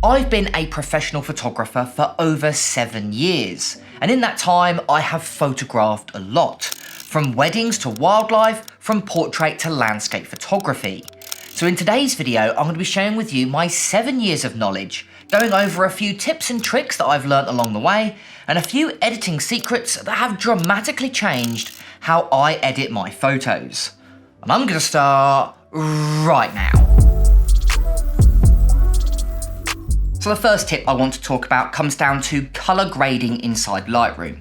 I've been a professional photographer for over 7 years, and in that time I have photographed a lot, from weddings to wildlife, from portrait to landscape photography. So in today's video, I'm going to be sharing with you my 7 years of knowledge, going over a few tips and tricks that I've learnt along the way, and a few editing secrets that have dramatically changed how I edit my photos. And I'm going to start right now. So the first tip I want to talk about comes down to colour grading inside Lightroom.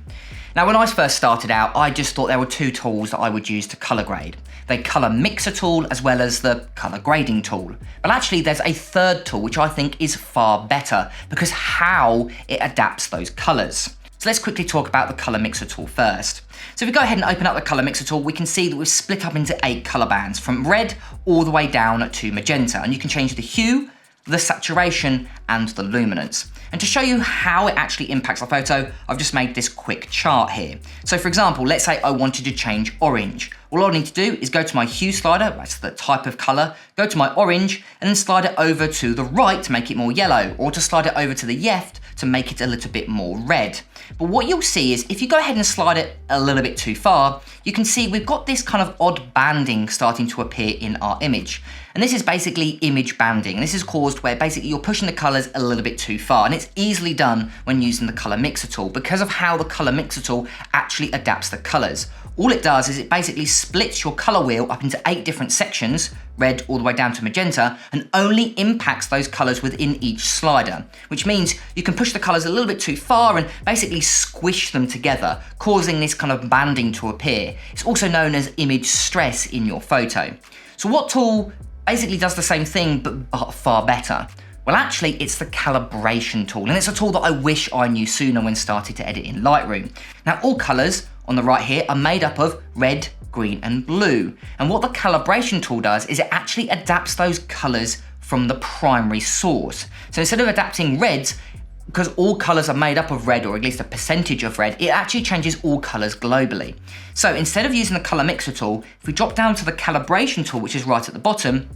Now when I first started out, I just thought there were two tools that I would use to colour grade. The colour mixer tool as well as the colour grading tool. But actually there's a third tool which I think is far better because how it adapts those colours. So let's quickly talk about the colour mixer tool first. So if we go ahead and open up the colour mixer tool, we can see that we've split up into 8 colour bands from red all the way down to magenta, and you can change the hue, the saturation and the luminance. And to show you how it actually impacts the photo, I've just made this quick chart here. So for example, let's say I wanted to change orange. All I need to do is go to my hue slider, that's the type of color, go to my orange and then slide it over to the right to make it more yellow, or to slide it over to the left to make it a little bit more red. But what you'll see is if you go ahead and slide it a little bit too far, you can see we've got this kind of odd banding starting to appear in our image. And this is basically image banding. And this is caused where basically you're pushing the colors a little bit too far. And it's easily done when using the color mixer tool because of how the color mixer tool actually adapts the colors. All it does is it basically splits your color wheel up into 8 different sections, red all the way down to magenta, and only impacts those colors within each slider, which means you can push the colors a little bit too far and basically squish them together, causing this kind of banding to appear. It's also known as image stress in your photo. So what tool basically does the same thing but far better? Well, actually, it's the calibration tool, and it's a tool that I wish I knew sooner when starting to edit in Lightroom. Now, all colors on the right here are made up of red, green, and blue. And what the calibration tool does is it actually adapts those colors from the primary source. So instead of adapting reds, because all colors are made up of red, or at least a percentage of red, it actually changes all colors globally. So instead of using the color mixer tool, if we drop down to the calibration tool, which is right at the bottom,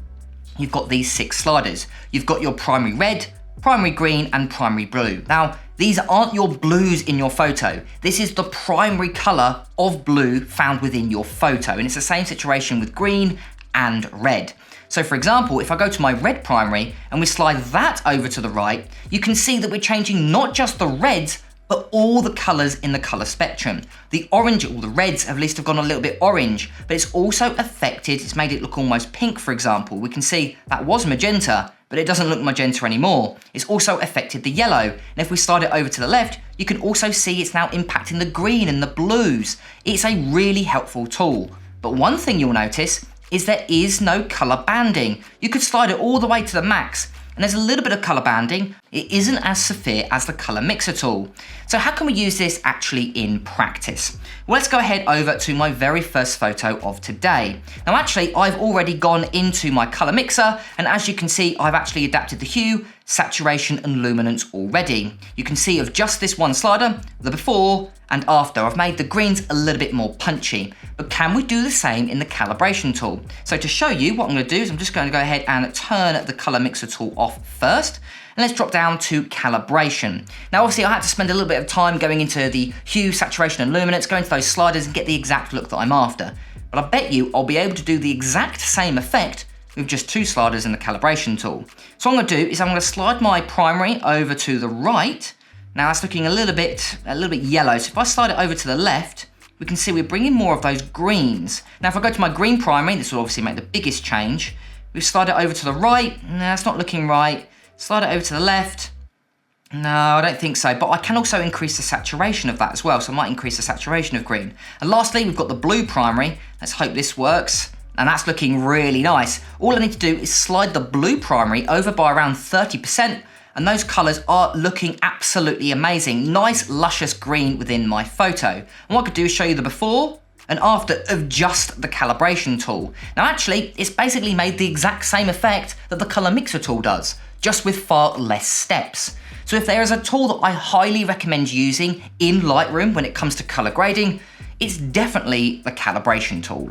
you've got these 6 sliders. You've got your primary red, primary green, and primary blue. Now, these aren't your blues in your photo. This is the primary color of blue found within your photo. And it's the same situation with green and red. So for example, if I go to my red primary and we slide that over to the right, you can see that we're changing not just the reds, but all the colors in the color spectrum. The orange, all the reds have at least have gone a little bit orange, but it's also affected, it's made it look almost pink, for example. We can see that was magenta, but it doesn't look magenta anymore. It's also affected the yellow. And if we slide it over to the left, you can also see it's now impacting the green and the blues. It's a really helpful tool. But one thing you'll notice is there is no color banding. You could slide it all the way to the max, and there's a little bit of color banding. It isn't as severe as the color mixer tool. So how can we use this actually in practice? Well, let's go ahead over to my very first photo of today. Now actually, I've already gone into my color mixer, and as you can see, I've actually adapted the hue, saturation and luminance already. You can see of just this one slider, the before and after. I've made the greens a little bit more punchy, but can we do the same in the calibration tool? So to show you, what I'm going to do is I'm just going to go ahead and turn the color mixer tool off first. And let's drop down to calibration. Now obviously I had to spend a little bit of time going into the hue, saturation and luminance, going to those sliders and get the exact look that I'm after. But I bet you I'll be able to do the exact same effect with just 2 sliders in the calibration tool. So what I'm going to do is I'm going to slide my primary over to the right. Now that's looking a little bit yellow. So if I slide it over to the left, we can see we're bringing more of those greens. Now if I go to my green primary, this will obviously make the biggest change. We slide it over to the right. No, that's not looking right. Slide it over to the left. No, I don't think so, but I can also increase the saturation of that as well, so I might increase the saturation of green. And lastly, we've got the blue primary. Let's hope this works. And that's looking really nice. All I need to do is slide the blue primary over by around 30%, and those colors are looking absolutely amazing. Nice, luscious green within my photo. And what I could do is show you the before and after of just the calibration tool. Now actually, it's basically made the exact same effect that the color mixer tool does, just with far less steps. So if there is a tool that I highly recommend using in Lightroom when it comes to color grading, it's definitely the calibration tool.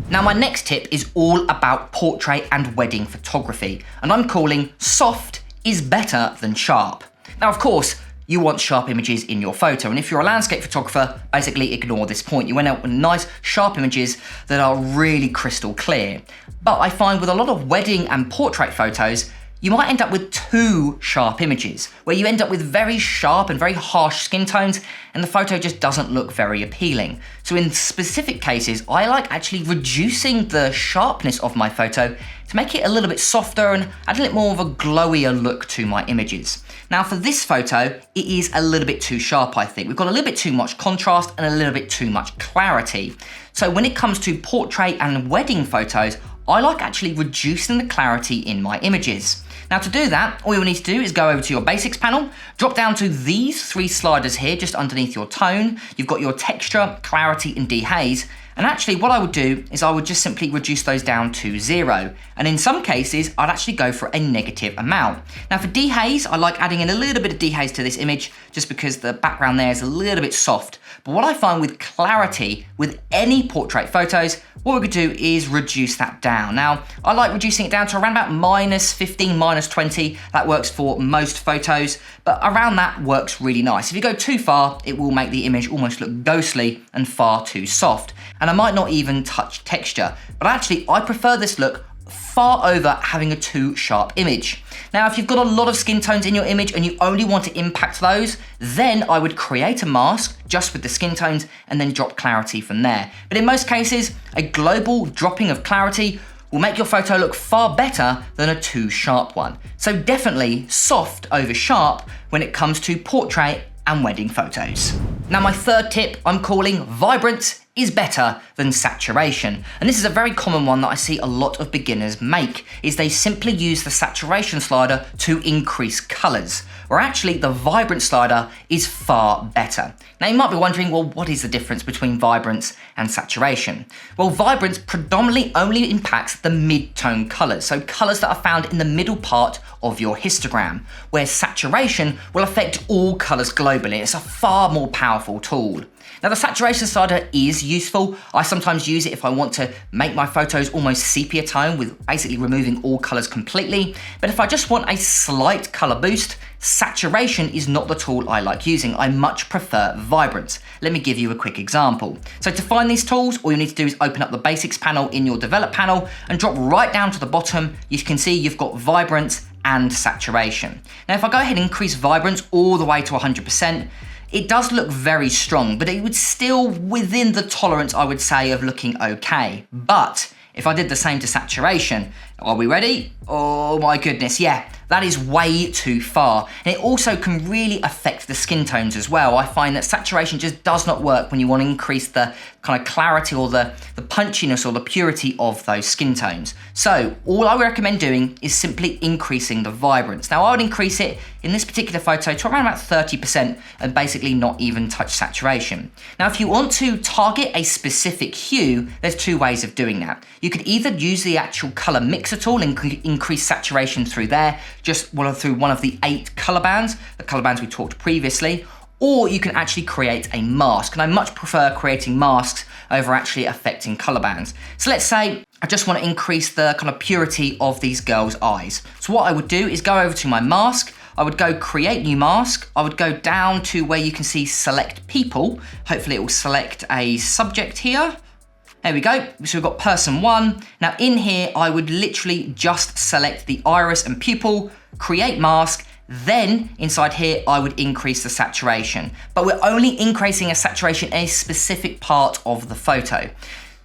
Now my next tip is all about portrait and wedding photography, and I'm calling soft is better than sharp. Now, of course, you want sharp images in your photo, and if you're a landscape photographer, basically ignore this point. You end up with nice sharp images that are really crystal clear. But I find with a lot of wedding and portrait photos, you might end up with too sharp images, where you end up with very sharp and very harsh skin tones, and the photo just doesn't look very appealing. So in specific cases, I like actually reducing the sharpness of my photo to make it a little bit softer and add a little more of a glowier look to my images. Now for this photo, it is a little bit too sharp, I think. We've got a little bit too much contrast and a little bit too much clarity. So when it comes to portrait and wedding photos, I like actually reducing the clarity in my images. Now to do that, all you'll need to do is go over to your basics panel, drop down to these 3 sliders here just underneath your tone. You've got your texture, clarity and dehaze. And actually what I would do is I would just simply reduce those down to 0. And in some cases, I'd actually go for a negative amount. Now for dehaze, I like adding in a little bit of dehaze to this image just because the background there is a little bit soft. But what I find with clarity, with any portrait photos, what we could do is reduce that down. Now, I like reducing it down to around about -15, -20. That works for most photos, but around that works really nice. If you go too far, it will make the image almost look ghostly and far too soft. And I might not even touch texture, but actually I prefer this look far over having a too sharp image. Now, if you've got a lot of skin tones in your image and you only want to impact those, then I would create a mask just with the skin tones and then drop clarity from there. But in most cases, a global dropping of clarity will make your photo look far better than a too sharp one. So definitely soft over sharp when it comes to portrait and wedding photos. Now my third tip I'm calling vibrance is better than saturation. And this is a very common one that I see a lot of beginners make, is they simply use the saturation slider to increase colors, where actually the vibrance slider is far better. Now you might be wondering, well, what is the difference between vibrance and saturation? Well, vibrance predominantly only impacts the mid-tone colors, so colors that are found in the middle part of your histogram, where saturation will affect all colors globally. It's a far more powerful tool. Now the saturation slider is useful. I sometimes use it if I want to make my photos almost sepia tone with basically removing all colors completely. But if I just want a slight color boost, saturation is not the tool I like using. I much prefer vibrance. Let me give you a quick example. So to find these tools, all you need to do is open up the basics panel in your develop panel and drop right down to the bottom. You can see you've got vibrance and saturation. Now if I go ahead and increase vibrance all the way to 100%, it does look very strong, but it would still within the tolerance, I would say, of looking okay. But if I did the same to saturation, are we ready? Oh my goodness, yeah, that is way too far. And it also can really affect the skin tones as well. I find that saturation just does not work when you want to increase the kind of clarity or the punchiness or the purity of those skin tones. So all I recommend doing is simply increasing the vibrance. Now I would increase it in this particular photo to around about 30% and basically not even touch saturation. Now if you want to target a specific hue, there's 2 ways of doing that. You could either use the actual color mixer tool and increase saturation through there, just through one of the 8 color bands, the color bands we talked previously, or you can actually create a mask. And I much prefer creating masks over actually affecting color bands. So let's say I just want to increase the kind of purity of these girls' eyes. So what I would do is go over to my mask, I would go create new mask, I would go down to where you can see select people, hopefully it will select a subject here. There we go, so we've got person 1. Now in here, I would literally just select the iris and pupil, create mask, then inside here, I would increase the saturation. But we're only increasing a saturation in a specific part of the photo.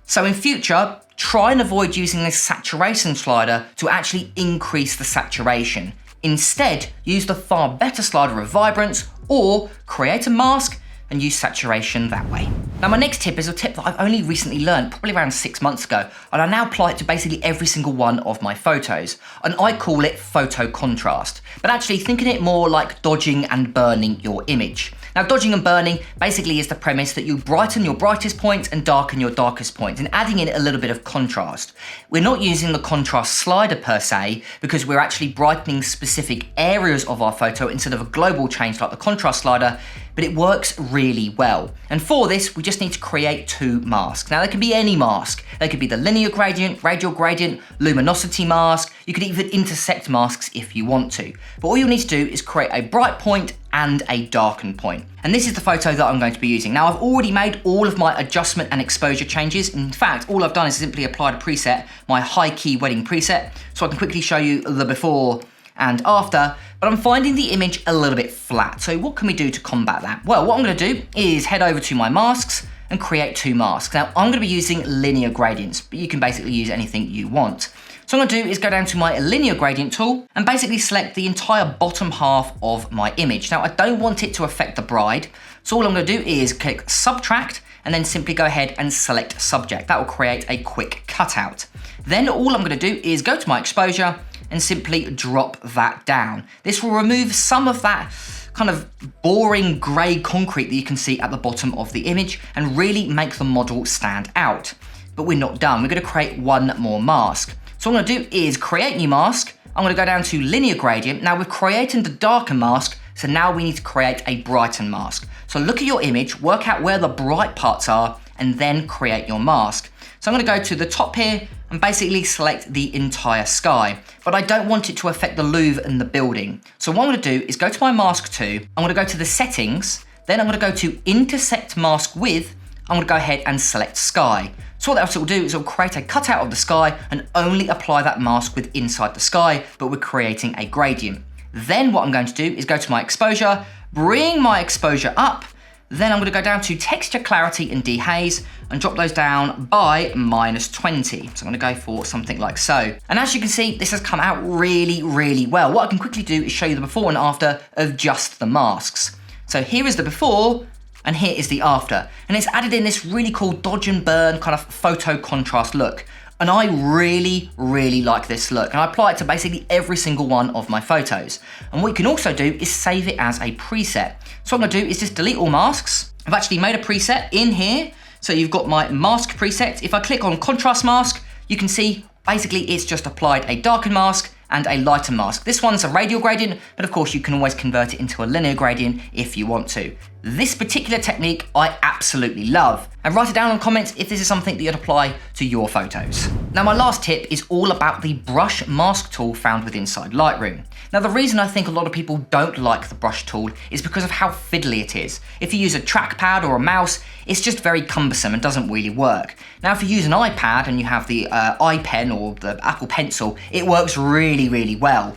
So in future, try and avoid using this saturation slider to actually increase the saturation. Instead, use the far better slider of vibrance or create a mask and use saturation that way. Now my next tip is a tip that I've only recently learned, probably around 6 months ago, and I now apply it to basically every single one of my photos, and I call it photo contrast. But actually thinking it more like dodging and burning your image. Now dodging and burning basically is the premise that you brighten your brightest points and darken your darkest points, and adding in a little bit of contrast. We're not using the contrast slider per se, because we're actually brightening specific areas of our photo instead of a global change like the contrast slider, but it works really well. And for this, we just need to create 2 masks. Now, they can be any mask. They could be the linear gradient, radial gradient, luminosity mask. You could even intersect masks if you want to. But all you'll need to do is create a bright point and a darken point. And this is the photo that I'm going to be using. Now, I've already made all of my adjustment and exposure changes. In fact, all I've done is simply applied a preset, my high key wedding preset, so I can quickly show you the before and after, but I'm finding the image a little bit flat. So what can we do to combat that? Well, what I'm gonna do is head over to my masks and create 2 masks. Now, I'm gonna be using linear gradients, but you can basically use anything you want. So what I'm gonna do is go down to my linear gradient tool and basically select the entire bottom half of my image. Now, I don't want it to affect the bride. So all I'm gonna do is click subtract and then simply go ahead and select subject. That will create a quick cutout. Then all I'm gonna do is go to my exposure and simply drop that down. This will remove some of that kind of boring grey concrete that you can see at the bottom of the image and really make the model stand out. But we're not done. We're gonna create 1 more mask. So what I'm gonna do is create new mask. I'm gonna go down to linear gradient. Now we've created the darken mask, so now we need to create a brighten mask. So look at your image, work out where the bright parts are, and then create your mask. So I'm gonna go to the top here and basically select the entire sky, but I don't want it to affect the Louvre and the building. So what I'm gonna do is go to my mask 2, I'm gonna go to the settings, then I'm gonna go to intersect mask with, I'm gonna go ahead and select sky. So what that will do is it'll create a cutout of the sky and only apply that mask with inside the sky, but we're creating a gradient. Then what I'm going to do is go to my exposure, bring my exposure up, then I'm going to go down to texture, clarity and dehaze and drop those down by -20. So I'm going to go for something like so. And as you can see, this has come out really, really well. What I can quickly do is show you the before and after of just the masks. So here is the before and here is the after. And it's added in this really cool dodge and burn kind of photo contrast look. And I really, really like this look. And I apply it to basically every single one of my photos. And what you can also do is save it as a preset. So what I'm gonna do is just delete all masks. I've actually made a preset in here. So you've got my mask preset. If I click on contrast mask, you can see basically it's just applied a darken mask and a lighter mask. This one's a radial gradient, but of course you can always convert it into a linear gradient if you want to. This particular technique I absolutely love. And write it down in the comments if this is something that you'd apply to your photos. Now my last tip is all about the brush mask tool found within inside Lightroom. Now the reason I think a lot of people don't like the brush tool is because of how fiddly it is. If you use a trackpad or a mouse, it's just very cumbersome and doesn't really work. Now if you use an iPad and you have the iPen or the Apple Pencil, it works really, really well.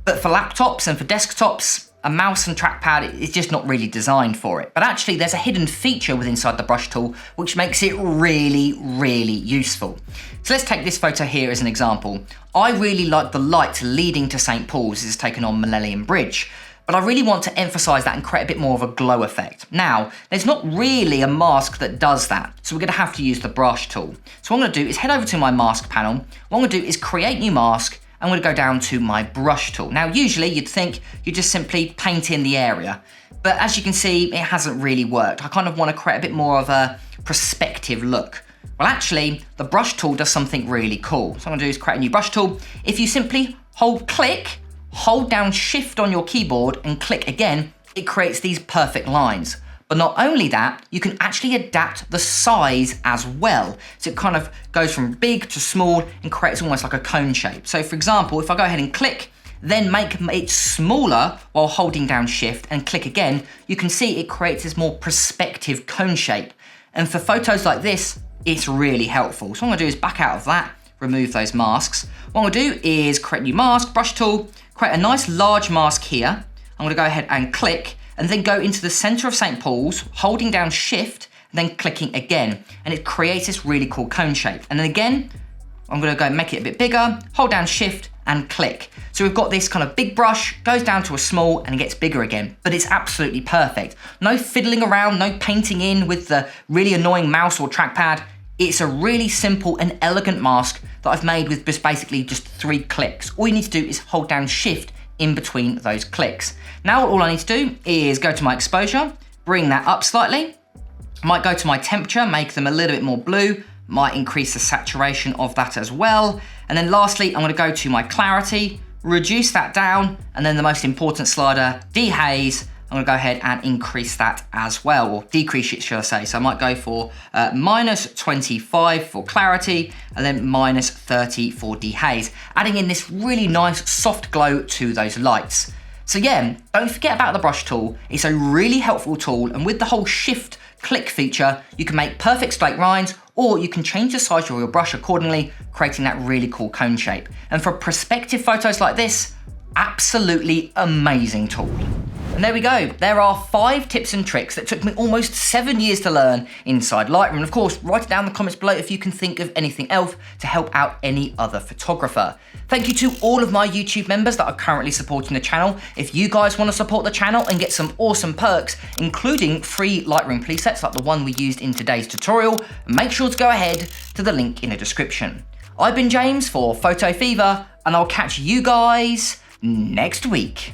But for laptops and for desktops, a mouse and trackpad is just not really designed for it. But actually there's a hidden feature within inside the brush tool which makes it really, really useful. So let's take this photo here as an example. I really like the light leading to St. Paul's. This is taken on Millennium Bridge. But I really want to emphasize that and create a bit more of a glow effect. Now, there's not really a mask that does that, so we're gonna have to use the brush tool. So what I'm gonna do is head over to my mask panel. What I'm gonna do is create new mask. I'm gonna go down to my brush tool. Now, usually you'd think you just simply paint in the area, but as you can see, it hasn't really worked. I kind of wanna create a bit more of a perspective look. Well, actually, the brush tool does something really cool. So what I'm gonna do is create a new brush tool. If you simply hold down Shift on your keyboard and click again, it creates these perfect lines. But not only that, you can actually adapt the size as well. So it kind of goes from big to small and creates almost like a cone shape. So for example, if I go ahead and click, then make it smaller while holding down Shift and click again, you can see it creates this more perspective cone shape. And for photos like this, it's really helpful. So what I'm gonna do is back out of that, remove those masks. What I'm gonna do is create a new mask, brush tool, create a nice large mask here. I'm gonna go ahead and click, and then go into the center of St. Paul's, holding down Shift, and then clicking again. And it creates this really cool cone shape. And then again, I'm gonna go and make it a bit bigger, hold down Shift, and click. So we've got this kind of big brush, goes down to a small, and it gets bigger again. But it's absolutely perfect. No fiddling around, no painting in with the really annoying mouse or trackpad. It's a really simple and elegant mask that I've made with basically just 3 clicks. All you need to do is hold down Shift in between those clicks. Now all I need to do is go to my exposure, bring that up slightly. Might go to my temperature, make them a little bit more blue, might increase the saturation of that as well. And then lastly, I'm gonna go to my clarity, reduce that down, and then the most important slider, dehaze, I'm gonna go ahead and increase that as well, or decrease it, should I say. So I might go for -25 for clarity, and then -30 for dehaze, adding in this really nice soft glow to those lights. So yeah, don't forget about the brush tool. It's a really helpful tool, and with the whole shift click feature, you can make perfect straight lines, or you can change the size of your brush accordingly, creating that really cool cone shape. And for perspective photos like this, absolutely amazing tool. And there we go. There are 5 tips and tricks that took me almost 7 years to learn inside Lightroom. And of course, write it down in the comments below if you can think of anything else to help out any other photographer. Thank you to all of my YouTube members that are currently supporting the channel. If you guys want to support the channel and get some awesome perks, including free Lightroom presets like the one we used in today's tutorial, make sure to go ahead to the link in the description. I've been James for Photo Fever, and I'll catch you guys next week.